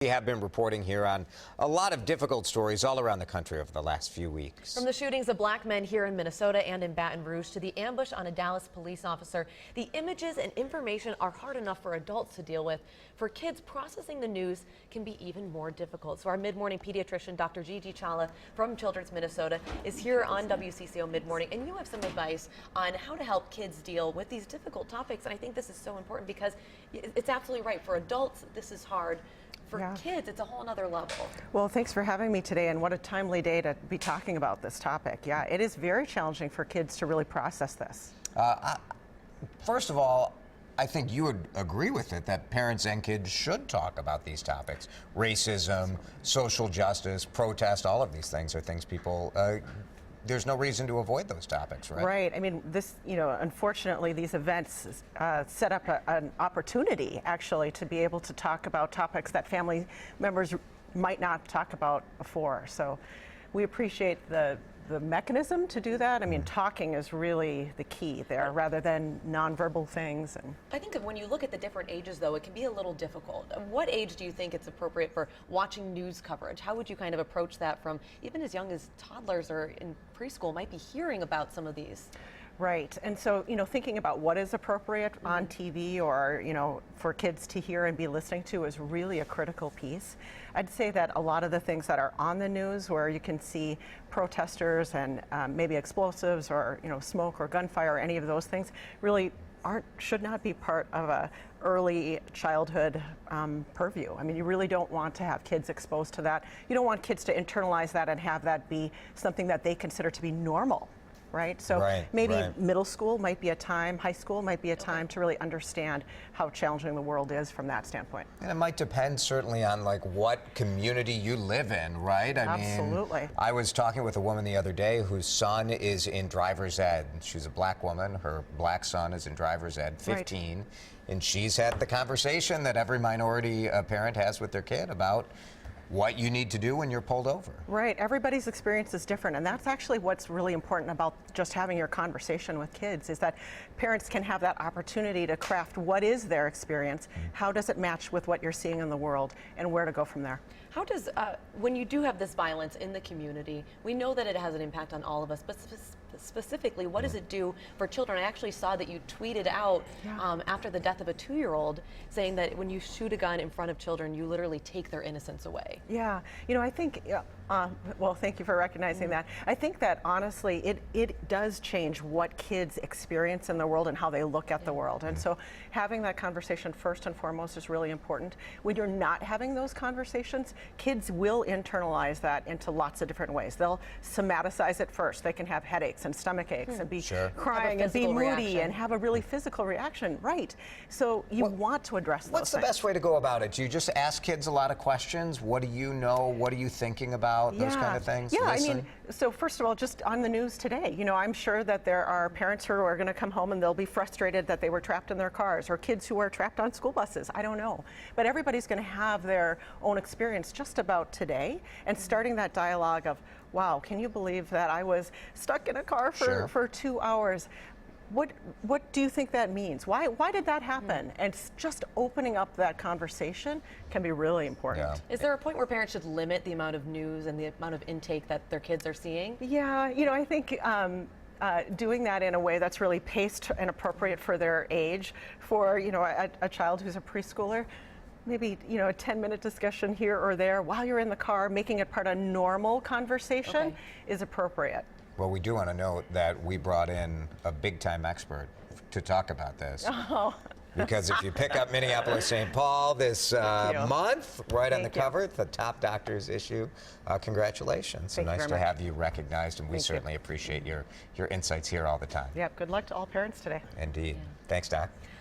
We have been reporting here on a lot of difficult stories all around the country over the last few weeks. From the shootings of black men here in Minnesota and in Baton Rouge to the ambush on a Dallas police officer, the images and information are hard enough for adults to deal with. For kids, processing the news can be even more difficult. So our mid-morning pediatrician, Dr. Gigi Challa from Children's Minnesota, is here on WCCO Mid-Morning, and you have some advice on how to help kids deal with these difficult topics. And I think this is so important because it's absolutely right. For adults, this is hard. For kids, it's a whole nother level. Well, thanks for having me today, and what a timely day to be talking about this topic. Yeah, it is very challenging for kids to really process this. First of all, I think you would agree with it that parents and kids should talk about these topics. Racism, social justice, protest, all of these things are things people there's no reason to avoid those topics, right? Right. I mean, this, unfortunately, these events set up an opportunity, actually, to be able to talk about topics that family members might not talk about before. So we appreciate the mechanism to do that. I mean, talking is really the key there, rather than nonverbal things. And I think when you look at the different ages, though, it can be a little difficult. What age do you think it's appropriate for watching news coverage? How would you kind of approach that from even as young as toddlers or in preschool might be hearing about some of these? Right. And so, thinking about what is appropriate on TV or, for kids to hear and be listening to is really a critical piece. I'd say that a lot of the things that are on the news where you can see protesters and maybe explosives or, smoke or gunfire or any of those things really should not be part of a early childhood purview. I mean, you really don't want to have kids exposed to that. You don't want kids to internalize that and have that be something that they consider to be normal. Right? So maybe middle school might be a time, high school might be a time to really understand how challenging the world is from that standpoint. And it might depend certainly on like what community you live in, right? Absolutely. I was talking with a woman the other day whose son is in driver's ed. She's a black woman. Her black son is in driver's ed, 15. Right. And she's had the conversation that every minority parent has with their kid about what you need to do when you're pulled over. Right. Everybody's experience is different, and that's actually what's really important about just having your conversation with kids, is that parents can have that opportunity to craft what is their experience, how does it match with what you're seeing in the world, and where to go from there. How does, when you do have this violence in the community, we know that it has an impact on all of us, but specifically, what does it do for children? I actually saw that you tweeted out after the death of a 2-year-old saying that when you shoot a gun in front of children, you literally take their innocence away. Yeah, I think, well, thank you for recognizing that. I think that honestly, it does change what kids experience in the world and how they look at the world. And so having that conversation first and foremost is really important. When you're not having those conversations, kids will internalize that into lots of different ways. They'll somaticize it first. They can have headaches and stomach aches and be crying and be moody and have a really physical reaction. Right. So you want to address those What's the best way to go about it? Do you just ask kids a lot of questions? What do you know? What are you thinking about? Those kind of things? Yeah, I mean, so first of all, just on the news today, I'm sure that there are parents who are going to come home and they'll be frustrated that they were trapped in their cars, or kids who are trapped on school buses. I don't know. But everybody's going to have their own experience just about today, and starting that dialogue of, wow, can you believe that I was stuck in a car for 2 hours? What do you think that means? Why did that happen? And just opening up that conversation can be really important. Yeah. Is there a point where parents should limit the amount of news and the amount of intake that their kids are seeing? Yeah, I think doing that in a way that's really paced and appropriate for their age, for a child who's a preschooler. Maybe a 10-minute discussion here or there while you're in the car, making it part of normal conversation is appropriate. Well, we do want to note that we brought in a big-time expert to talk about this. Because if you pick up Minneapolis-St. Paul this month, right on the cover, the Top Doctors issue, congratulations. So nice to have you recognized, and we certainly appreciate your insights here all the time. Yep, good luck to all parents today. Indeed. Thanks, Doc.